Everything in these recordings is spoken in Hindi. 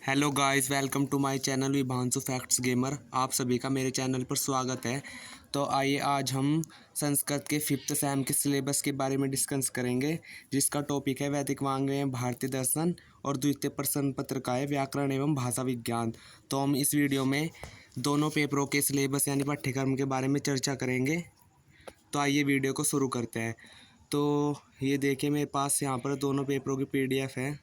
Hello guys, welcome to my channel Vibhanshu facts gamer. आप सभी का मेरे चैनल पर स्वागत है। तो आइए आज हम संस्कृत के फिफ्थ सेम के सिलेबस के बारे में डिस्कस करेंगे, जिसका टॉपिक है वैदिक वाङ्मय एवं भारतीय दर्शन और द्वितीय प्रश्न पत्र का है व्याकरण एवं भाषा विज्ञान। तो हम इस वीडियो में दोनों पेपरों के सिलेबस यानी पाठ्यक्रम के बारे में चर्चा करेंगे। तो आइए वीडियो को शुरू करते हैं। तो ये देखिए, मेरे पास यहाँ पर दोनों पेपरों की PDF है,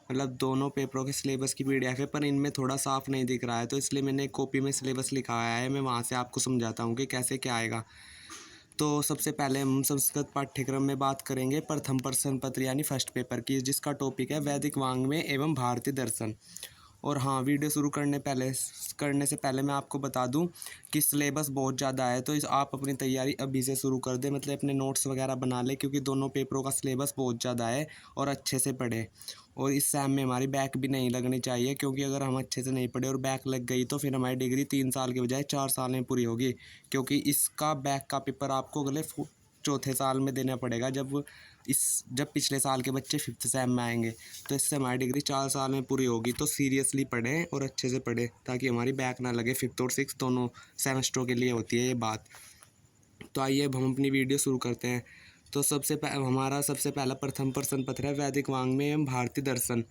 मतलब दोनों पेपरों के सिलेबस की PDF है, पर इनमें थोड़ा साफ नहीं दिख रहा है, तो इसलिए मैंने एक कॉपी में सिलेबस लिखा है। मैं वहाँ से आपको समझाता हूँ कि कैसे क्या आएगा। तो सबसे पहले हम संस्कृत पाठ्यक्रम में बात करेंगे प्रथम प्रश्न पत्र यानी फर्स्ट पेपर की, जिसका टॉपिक है वैदिक वाङ्मय एवं भारतीय दर्शन। और हाँ, वीडियो शुरू करने से पहले मैं आपको बता दूं कि सिलेबस बहुत ज़्यादा है, तो आप अपनी तैयारी अभी से शुरू कर दें, मतलब अपने नोट्स वगैरह बना लें, क्योंकि दोनों पेपरों का सिलेबस बहुत ज़्यादा है और अच्छे से पढ़ें। और इस सेम में हमारी बैक भी नहीं लगनी चाहिए, क्योंकि अगर हम अच्छे से नहीं पढ़े और बैक लग गई तो फिर हमारी डिग्री 3 साल के बजाय 4 साल में पूरी होगी, क्योंकि इसका बैक का पेपर आपको अगले चौथे साल में देना पड़ेगा, जब पिछले साल के बच्चे फिफ्थ सेम में आएंगे। तो इससे हमारी डिग्री 4 साल में पूरी होगी। तो सीरियसली पढ़ें और अच्छे से पढ़ें, ताकि हमारी बैक ना लगे। फिफ्थ और सिक्स दोनों सेमेस्टरों के लिए होती है ये बात। तो आइए अब हम अपनी वीडियो शुरू करते हैं। तो हमारा सबसे पहला प्रथम प्रश्न पत्र है वैदिक वाङ्मय एवं भारतीय दर्शन।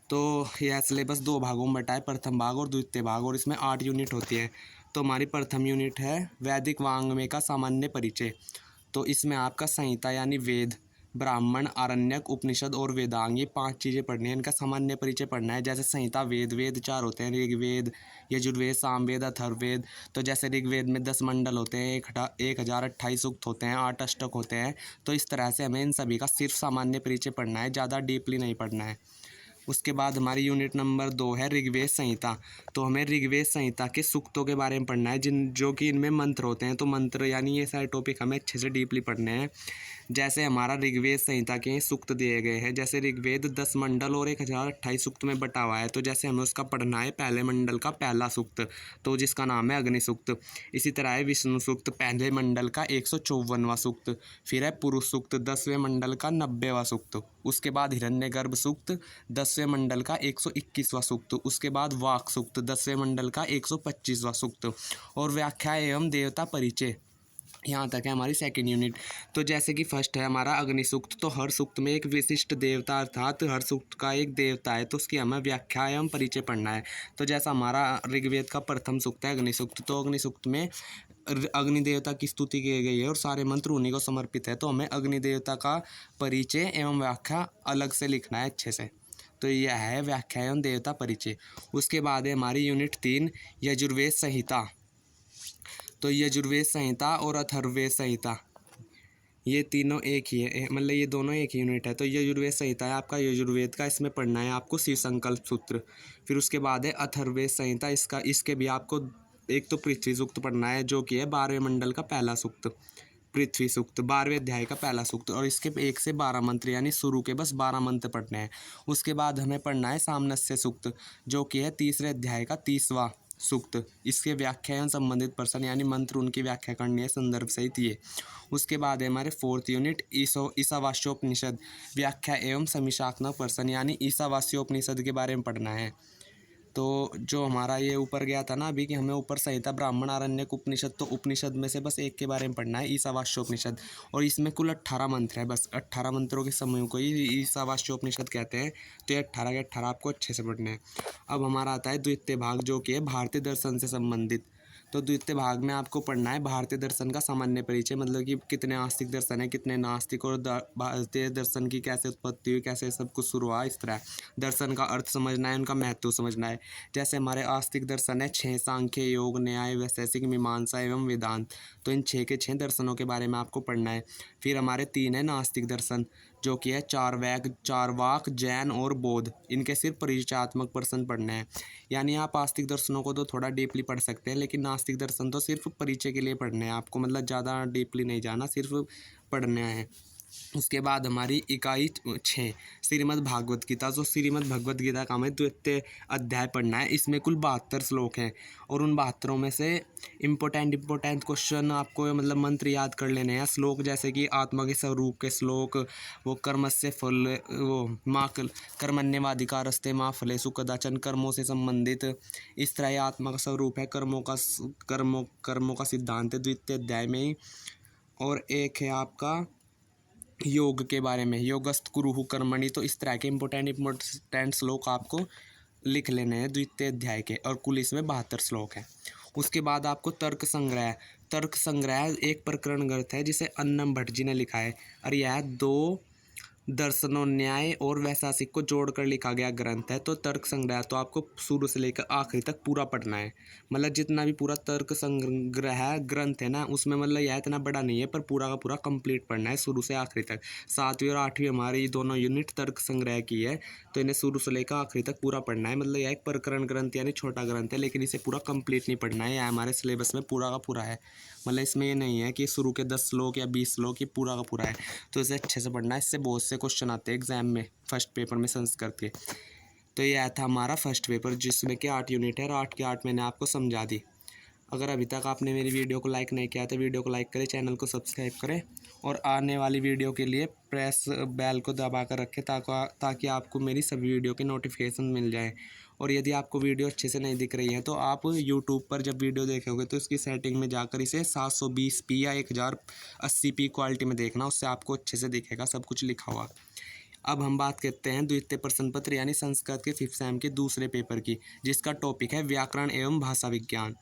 तो यह सिलेबस 2 भागों में बटा है, प्रथम भाग और द्वितीय भाग, और इसमें 8 यूनिट होती है। तो हमारी प्रथम यूनिट है वैदिक वाङ्मय का सामान्य परिचय। तो इसमें आपका संहिता यानी वेद, ब्राह्मण, आरण्यक, उपनिषद और वेदांग, ये 5 चीज़ें पढ़नी है। इनका सामान्य परिचय पढ़ना है। जैसे संहिता वेद 4 होते हैं, ऋग्वेद, यजुर्वेद, सामवेद, अथर्ववेद। तो जैसे ऋग्वेद में 10 मंडल होते हैं, 1028 सूक्त होते हैं, 8 अष्टक होते हैं। तो इस तरह से हमें इन सभी का सिर्फ सामान्य परिचय पढ़ना है, ज़्यादा डीपली नहीं पढ़ना है। उसके बाद हमारी यूनिट नंबर 2 है ऋग्वेद संहिता। तो हमें ऋग्वेद संहिता के सूक्तों के बारे में पढ़ना है, जो कि इनमें मंत्र होते हैं। तो मंत्र यानी ये सारे टॉपिक हमें अच्छे से डीपली पढ़ने हैं। जैसे हमारा ऋग्वेद संहिता के सूक्त दिए गए हैं। जैसे ऋग्वेद 10 मंडल और 1028 सूक्त में बटा हुआ है। तो जैसे हमें उसका पढ़ना है पहले मंडल का पहला सूक्त, तो जिसका नाम है अग्नि सूक्त। इसी तरह है विष्णु सूक्त, पहले मंडल का 154वां सूक्त। फिर है पुरुष सूक्त, 10वें मंडल का 90वां सूक्त। उसके बाद हिरण्यगर्भ सूक्त, 10वें मंडल का 121वां सूक्त। उसके बाद वाक सूक्त, 10वें मंडल का 125वां सूक्त। और व्याख्या एवं देवता परिचय, यहाँ तक है हमारी सेकंड यूनिट। तो जैसे कि फर्स्ट है हमारा अग्नि सूक्त। तो हर सूक्त में एक विशिष्ट देवता, अर्थात हर सूक्त का एक देवता है, तो उसकी हमें व्याख्या एवं परिचय पढ़ना है। तो जैसा हमारा ऋग्वेद का प्रथम सूक्त है अग्नि सूक्त। तो अग्नि सूक्त में अग्नि देवता की स्तुति की गई है और सारे मंत्र उन्हीं को समर्पित है। तो हमें अग्नि देवता का परिचय एवं व्याख्या अलग से लिखना है अच्छे से। तो यह है व्याख्या एवं देवता परिचय। उसके बाद है हमारी यूनिट 3 यजुर्वेद संहिता। तो यजुर्वेद संहिता और अथर्ववेद संहिता, ये तीनों एक ही है, मतलब ये दोनों एक ही यूनिट है। तो यजुर्वेद संहिता है आपका यजुर्वेद का, इसमें पढ़ना है आपको शिव संकल्प सूत्र। फिर उसके बाद है अथर्ववेद संहिता, इसके भी आपको एक तो पृथ्वी सूक्त पढ़ना है, जो कि है 12वें मंडल का पहला सूक्त, पृथ्वी सूक्त, 12वें अध्याय का पहला सूक्त। और इसके 1 से 12 मंत्र, यानी शुरू के बस 12 मंत्र पढ़ने हैं। उसके बाद हमें पढ़ना है सामनस्य सूक्त, जो कि है 3रे अध्याय का 30वां सूक्त। इसके व्याख्या एवं संबंधित प्रश्न यानी मंत्र उनकी व्याख्या करनी है संदर्भ सहित ये। उसके बाद है हमारे 4th यूनिट ईशावास्योपनिषद, व्याख्या एवं समीक्षात्मक प्रश्न, यानी ईशावास्योपनिषद के बारे में पढ़ना है। तो जो हमारा ये ऊपर गया था ना अभी, कि हमें ऊपर संहिता, ब्राह्मण, आरण्यक, उपनिषद, तो उपनिषद में से बस एक के बारे में पढ़ना है, ईशावास्योपनिषद। और इसमें कुल 18 मंत्र है, बस 18 मंत्रों के समूह को ही ईशावास्योपनिषद कहते हैं। तो ये 18 के 18 आपको अच्छे से पढ़ने हैं। अब हमारा आता है द्वितीय भाग, जो कि है भारतीय दर्शन से संबंधित। तो द्वितीय भाग में आपको पढ़ना है भारतीय दर्शन का सामान्य परिचय, मतलब कि कितने आस्तिक दर्शन है, कितने नास्तिक, और भारतीय दर्शन की कैसे उत्पत्ति हुई, कैसे सब कुछ शुरू हुआ। इस तरह दर्शन का अर्थ समझना है, उनका महत्व समझना है। जैसे हमारे आस्तिक दर्शन है 6, सांख्य, योग, न्याय, वैशेषिक, मीमांसा एवं वेदांत। तो इन 6 के 6 दर्शनों के बारे में आपको पढ़ना है। फिर हमारे 3 है नास्तिक दर्शन, जो कि है चारवाक, जैन और बौद्ध। इनके सिर्फ परिचयात्मक प्रश्न पढ़ने हैं। यानी आप आस्तिक दर्शनों को तो थोड़ा डीपली पढ़ सकते हैं, लेकिन नास्तिक दर्शन तो सिर्फ परिचय के लिए पढ़ने हैं आपको, मतलब ज़्यादा डीपली नहीं जाना, सिर्फ पढ़ने हैं। उसके बाद हमारी इकाई 6 श्रीमद् भागवत गीता। तो श्रीमद् भगवत गीता का हमें द्वितीय अध्याय पढ़ना है। इसमें कुल 72 श्लोक हैं और उन 72 में से इम्पोर्टेंट क्वेश्चन आपको मतलब मंत्र याद कर लेने हैं। श्लोक जैसे कि आत्मा के स्वरूप के श्लोक, वो कर्मस्य फल, वो माँ कर्मण्यवाधिकारस्ते माँ फलेषु कदाचन, कर्मों से संबंधित। इस तरह ये आत्मा का स्वरूप है, कर्मों का सिद्धांत है द्वितीय अध्याय में ही। और एक है आपका योग के बारे में, योगस्थ कुरुहु कर्मणि। तो इस तरह के इम्पोर्टेंट श्लोक आपको लिख लेने हैं द्वितीय अध्याय के, और कुल इसमें 72 श्लोक हैं। उसके बाद आपको तर्क संग्रह एक प्रकरण ग्रंथ है जिसे अन्नम भट्ट जी ने लिखा है, और यह 2 दर्शनों, न्याय और वैशेषिक को जोड़कर लिखा गया ग्रंथ है। तो तर्क संग्रह तो आपको शुरू से लेकर आखिरी तक पूरा पढ़ना है। मतलब जितना भी पूरा तर्क संग्रह ग्रंथ है ना, उसमें मतलब यह इतना बड़ा नहीं है, पर पूरा का पूरा कंप्लीट पढ़ना है शुरू से आखिरी तक। 7वीं और 8वीं हमारी दोनों यूनिट तर्क संग्रह की है, तो इन्हें शुरू से लेकर आखिरी तक पूरा पढ़ना है। मतलब यह एक प्रकरण ग्रंथ यानी छोटा ग्रंथ है, लेकिन इसे पूरा कंप्लीट नहीं पढ़ना है। यह हमारे सिलेबस में पूरा का पूरा है। मतलब इसमें ये नहीं है कि शुरू के 10 श्लोक या 20 श्लोक, ये पूरा का पूरा है। तो इसे अच्छे से पढ़ना है। इससे बहुत से क्वेश्चन आते हैं एग्जाम में, फर्स्ट पेपर में संस्कृत के। तो ये आया था हमारा फर्स्ट पेपर, जिसमें कि 8 यूनिट है, और 8 के 8 मैंने आपको समझा दी। अगर अभी तक आपने मेरी वीडियो को लाइक नहीं किया तो वीडियो को लाइक करें, चैनल को सब्सक्राइब करें, और आने वाली वीडियो के लिए प्रेस बेल को दबा कर रखें ताकि आपको मेरी सभी वीडियो के नोटिफिकेशन मिल जाए। और यदि आपको वीडियो अच्छे से नहीं दिख रही है तो आप यूट्यूब पर जब वीडियो देखोगे तो इसकी सेटिंग में जाकर इसे 720p या 1080p क्वालिटी में देखना, उससे आपको अच्छे से दिखेगा सब कुछ लिखा हुआ। अब हम बात करते हैं द्वितीय प्रश्न पत्र यानी संस्कृत के 5th सेम के दूसरे पेपर की, जिसका टॉपिक है व्याकरण एवं भाषा विज्ञान।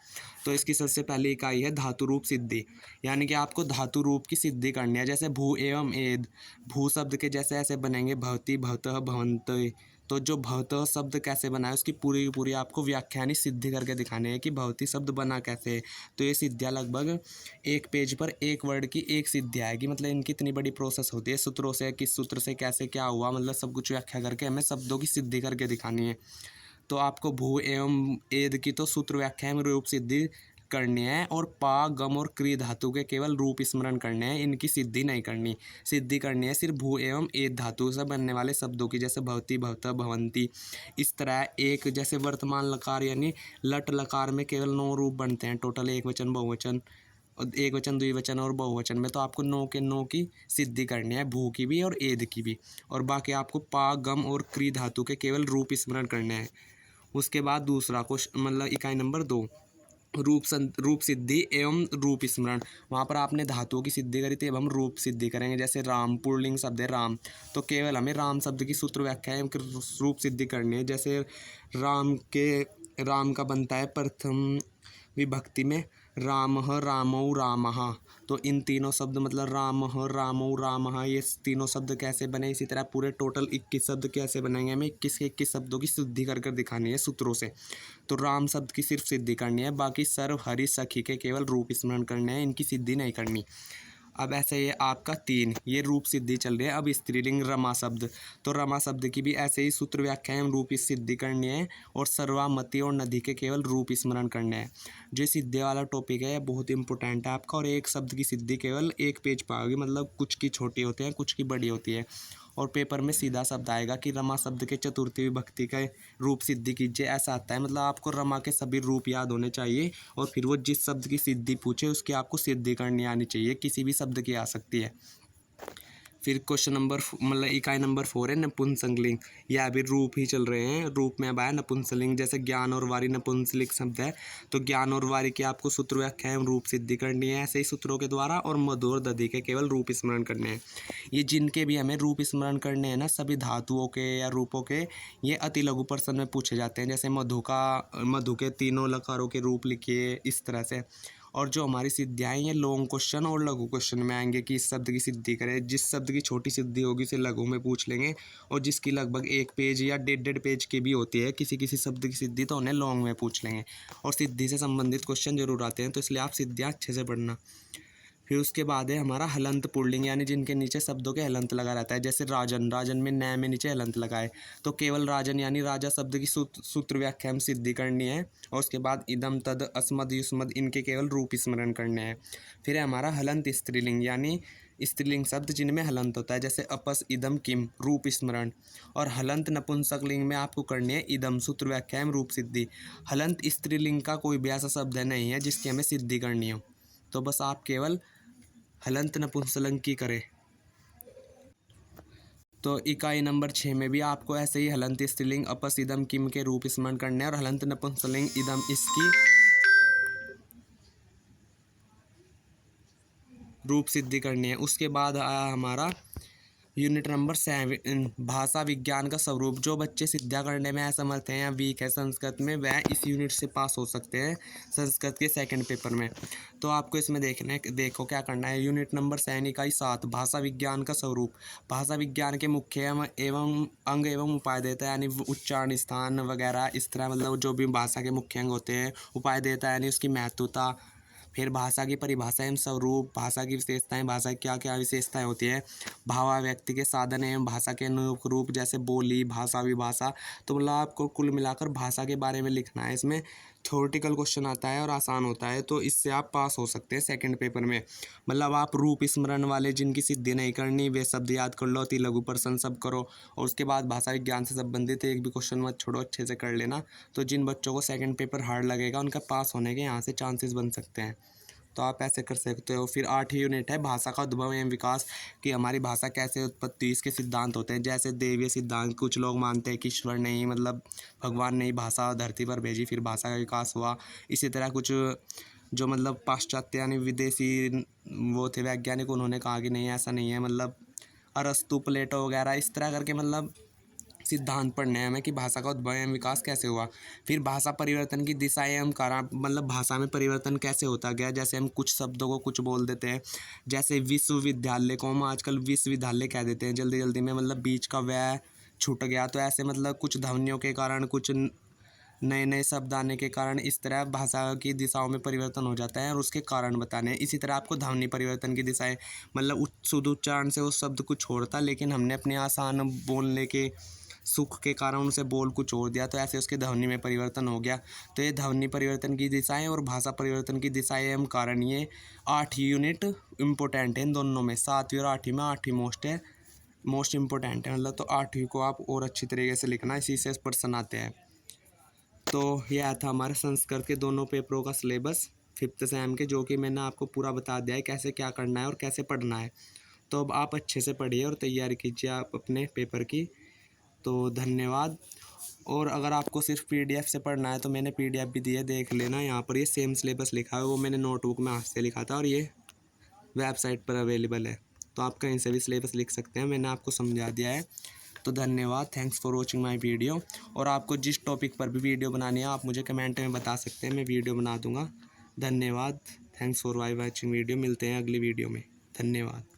तो इसकी सबसे पहली इकाई है धातु रूप सिद्धि, यानी कि आपको धातु रूप की सिद्धि करनी है। जैसे भू एवं एद, भू शब्द के जैसे ऐसे बनेंगे भवति, भवतः, भवन्ति। तो जो भवतः शब्द कैसे बना है उसकी पूरी की पूरी आपको व्याख्यानी सिद्धि करके दिखाने है कि भवती शब्द बना कैसे है। तो ये सिद्धियाँ लगभग एक पेज पर एक वर्ड की एक सिद्धि आएगी। मतलब इनकी इतनी बड़ी प्रोसेस होती है, सूत्रों से, किस सूत्र से कैसे क्या हुआ, मतलब सब कुछ व्याख्या करके हमें शब्दों की सिद्धि करके दिखानी है। तो आपको भू एवं एद की तो सूत्र व्याख्या एवं रूप सिद्धि करनी है, और पा, गम और क्री धातु के केवल रूप स्मरण करने हैं, इनकी सिद्धि नहीं करनी। सिद्धि करनी है सिर्फ भू एवं एद धातु से बनने वाले शब्दों की, जैसे भवती, भवतः, भवंती। इस तरह एक जैसे वर्तमान लकार यानी लट लकार में केवल 9 रूप बनते हैं टोटल, एक वचन, बहुवचन, एक वचन, द्विवचन और बहुवचन में। तो आपको 9 के 9 की सिद्धि करनी है, भू की भी और एद की भी। और बाकी आपको पा, गम और क्री धातु के केवल रूप स्मरण करने हैं। उसके बाद दूसरा क्वेश्चन मतलब इकाई नंबर 2, रूप सिद्धि एवं रूप स्मरण। वहाँ पर आपने धातुओं की सिद्धि करी थी, अब हम रूप सिद्धि करेंगे। जैसे राम, पुल्लिंग शब्द है राम, तो केवल हमें राम शब्द की सूत्र व्याख्या एवं रूप सिद्धि करनी है। जैसे राम का बनता है प्रथम विभक्ति में रामः, रामौ, रामः। तो इन तीनों शब्द मतलब रामः, रामौ, रामः, ये तीनों शब्द कैसे बने, इसी तरह पूरे टोटल 21 शब्द कैसे बनेंगे, हमें 21 के 21 शब्दों की सिद्धि कर कर दिखानी है सूत्रों से। तो राम शब्द की सिर्फ सिद्धि करनी है, बाकी सर्व, हरि, सखी के केवल रूप स्मरण करने हैं, इनकी सिद्धि नहीं करनी। अब ऐसे ये आपका 3 ये रूप सिद्धि चल रही है। अब स्त्रीलिंग रमा शब्द, तो रमा शब्द की भी ऐसे ही सूत्र व्याख्या एवं रूप सिद्धि करनी है, और सर्वामति और नदी के केवल रूप स्मरण करने हैं। जो सिद्धि वाला टॉपिक है बहुत इंपॉर्टेंट है आपका, और एक शब्द की सिद्धि केवल एक पेज पर आएगी। मतलब कुछ की छोटी होती है, कुछ की बड़ी होती है, और पेपर में सीधा शब्द आएगा कि रमा शब्द के चतुर्थी विभक्ति का रूप सिद्धि कीजिए, ऐसा आता है। मतलब आपको रमा के सभी रूप याद होने चाहिए, और फिर वो जिस शब्द की सिद्धि पूछे उसकी आपको सिद्धि करनी आनी चाहिए, किसी भी शब्द की आ सकती है। फिर क्वेश्चन नंबर मतलब इकाई नंबर 4 है नपुंसकलिंग। यह अभी रूप ही चल रहे हैं, रूप में अब आया नपुंसकलिंग। जैसे ज्ञान और वारी नपुंसकलिंग शब्द है, तो ज्ञान और वारी की आपको सूत्र व्याख्या एवं रूप सिद्धि करनी है ऐसे ही सूत्रों के द्वारा, और मधु और दधि के केवल रूप स्मरण करने हैं। ये जिनके भी हमें रूप स्मरण करने हैं ना, सभी धातुओं के या रूपों के, ये अति लघु प्रश्न में पूछे जाते हैं। जैसे मधु के तीनों लकारों के रूप लिखिए, इस तरह से। और जो हमारी सिद्धियाँ हैं ये लॉन्ग क्वेश्चन और लघु क्वेश्चन में आएंगे कि इस शब्द की सिद्धि करें। जिस शब्द की छोटी सिद्धि होगी उसे लघु में पूछ लेंगे, और जिसकी लगभग 1 पेज या 1.5 पेज की भी होती है किसी किसी शब्द की सिद्धि, तो उन्हें लॉन्ग में पूछ लेंगे। और सिद्धि से संबंधित क्वेश्चन जरूर आते हैं, तो इसलिए आप सिद्धियाँ अच्छे से पढ़ना। फिर उसके बाद है हमारा हलंत पुल्लिंग, यानी जिनके नीचे शब्दों के हलंत लगा रहता है। जैसे राजन, राजन में नए में नीचे हलंत लगाए, तो केवल राजन यानी राजा शब्द की सूत्र व्याख्या में सिद्धि करनी है। और उसके बाद इदम, तद, अस्मद, युष्मद, इनके केवल रूप स्मरण करने हैं। फिर है हमारा हलंत स्त्रीलिंग, यानी स्त्रीलिंग शब्द जिनमें हलंत होता है, जैसे अपस, इदम, किम, रूप स्मरण। और हलंत नपुंसक लिंग में आपको करनी है इदम, सूत्र व्याख्या एवं रूप सिद्धि। हलंत स्त्रीलिंग का कोई भी ऐसा शब्द नहीं है जिसकी हमें सिद्धि करनी हो, तो बस आप केवल हलंत नपुंसकलिंग की करें। तो इकाई नंबर 6 में भी आपको ऐसे ही हलंत स्त्रीलिंग अपस, इदम, किम के रूप स्मरण करने हैं और हलंत नपुंसकलिंग इदम इसकी रूप सिद्धि करनी है। उसके बाद आया हमारा यूनिट नंबर 7, भाषा विज्ञान का स्वरूप। जो बच्चे सिद्धियाँ करने में असमर्थ हैं या वीक है संस्कृत में, वह इस यूनिट से पास हो सकते हैं संस्कृत के सेकंड पेपर में। तो आपको इसमें देखो क्या करना है। यूनिट नंबर 7 इकाई 7, भाषा विज्ञान का स्वरूप। भाषा विज्ञान के मुख्य एवं अंग एवं उपाय देता है, यानी उच्चारण स्थान वगैरह इस तरह, मतलब जो भी भाषा के मुख्य अंग होते हैं। उपाय देता है यानी उसकी महत्वता, फिर भाषा की परिभाषा एवं स्वरूप, भाषा की विशेषताएं, भाषा की क्या क्या विशेषताएं होती है, भावाव्यक्ति के साधन एवं भाषा के अनुरूप जैसे बोली, भाषा, विभाषा। तो मतलब आपको कुल मिलाकर भाषा के बारे में लिखना है। इसमें थ्योरेटिकल क्वेश्चन आता है और आसान होता है, तो इससे आप पास हो सकते हैं सेकंड पेपर में। मतलब आप रूप स्मरण वाले जिनकी सिद्धि नहीं करनी, वे शब्द याद कर लो, अति लघु प्रश्न सब करो, और उसके बाद भाषा विज्ञान से संबंधित एक भी क्वेश्चन मत छोड़ो, अच्छे से कर लेना। तो जिन बच्चों को सेकंड पेपर हार्ड लगेगा उनका पास होने के यहाँ से चांसेस बन सकते हैं, तो आप ऐसे कर सकते हो। फिर 8वीं यूनिट है भाषा का उद्भव एवं विकास, कि हमारी भाषा कैसे उत्पत्ति, इसके सिद्धांत होते हैं। जैसे देवीय सिद्धांत, कुछ लोग मानते हैं कि ईश्वर ने ही, मतलब भगवान ने ही भाषा धरती पर भेजी, फिर भाषा का विकास हुआ। इसी तरह कुछ जो मतलब पाश्चात्य यानी विदेशी वो थे वैज्ञानिक, उन्होंने कहा कि नहीं ऐसा नहीं है, मतलब अरस्तु, प्लेटो वगैरह इस तरह करके मतलब सिद्धांत पढ़ने हैं हमें कि भाषा का उद्भव एवं विकास कैसे हुआ। फिर भाषा परिवर्तन की दिशा एवं कारण, मतलब भाषा में परिवर्तन कैसे होता गया। जैसे हम कुछ शब्दों को कुछ बोल देते हैं, जैसे विश्वविद्यालय को हम आजकल विश्वविद्यालय कह देते हैं जल्दी जल्दी में, मतलब बीच का वह छूट गया। तो ऐसे मतलब कुछ ध्वनियों के कारण, कुछ नए नए शब्द आने के कारण इस तरह भाषा की दिशाओं में परिवर्तन हो जाता है और उसके कारण बताने हैं। इसी तरह आपको ध्वनि परिवर्तन की दिशाएं, मतलब शुद्ध उच्चारण से उस शब्द को छोड़ता, लेकिन हमने अपने आसान बोलने के सुख के कारण उसे बोल को छोड़ दिया, तो ऐसे उसके ध्वनि में परिवर्तन हो गया। तो ये ध्वनि परिवर्तन की दिशाएं और भाषा परिवर्तन की दिशाएं एवं कारण, ये 8 यूनिट इम्पोर्टेंट है इन दोनों में। 7वीं और 8वीं में 8वीं मोस्ट इम्पोर्टेंट है, मतलब तो 8वीं को आप और अच्छी तरीके से लिखना, इसी से प्रश्न आते हैं। तो यह था हमारे संस्कृत के दोनों पेपरों का सिलेबस 5th सेम के, जो कि मैंने आपको पूरा बता दिया है कैसे क्या करना है और कैसे पढ़ना है। तो अब आप अच्छे से पढ़िए और तैयारी कीजिए आप अपने पेपर की। तो धन्यवाद। और अगर आपको सिर्फ पीडीएफ से पढ़ना है तो मैंने पीडीएफ भी दी है, देख लेना। यहाँ पर ये सेम सिलेबस लिखा है, वो मैंने नोटबुक में हाथ से लिखा था और ये वेबसाइट पर अवेलेबल है, तो आप कहीं से भी सिलेबस लिख सकते हैं, मैंने आपको समझा दिया है। तो धन्यवाद, thanks for watching my video. और आपको जिस टॉपिक पर भी वीडियो बनानी है आप मुझे कमेंट में बता सकते हैं, मैं वीडियो बना दूंगा। धन्यवाद, थैंक्स फॉर वाचिंग वीडियो। मिलते हैं अगली वीडियो में। धन्यवाद।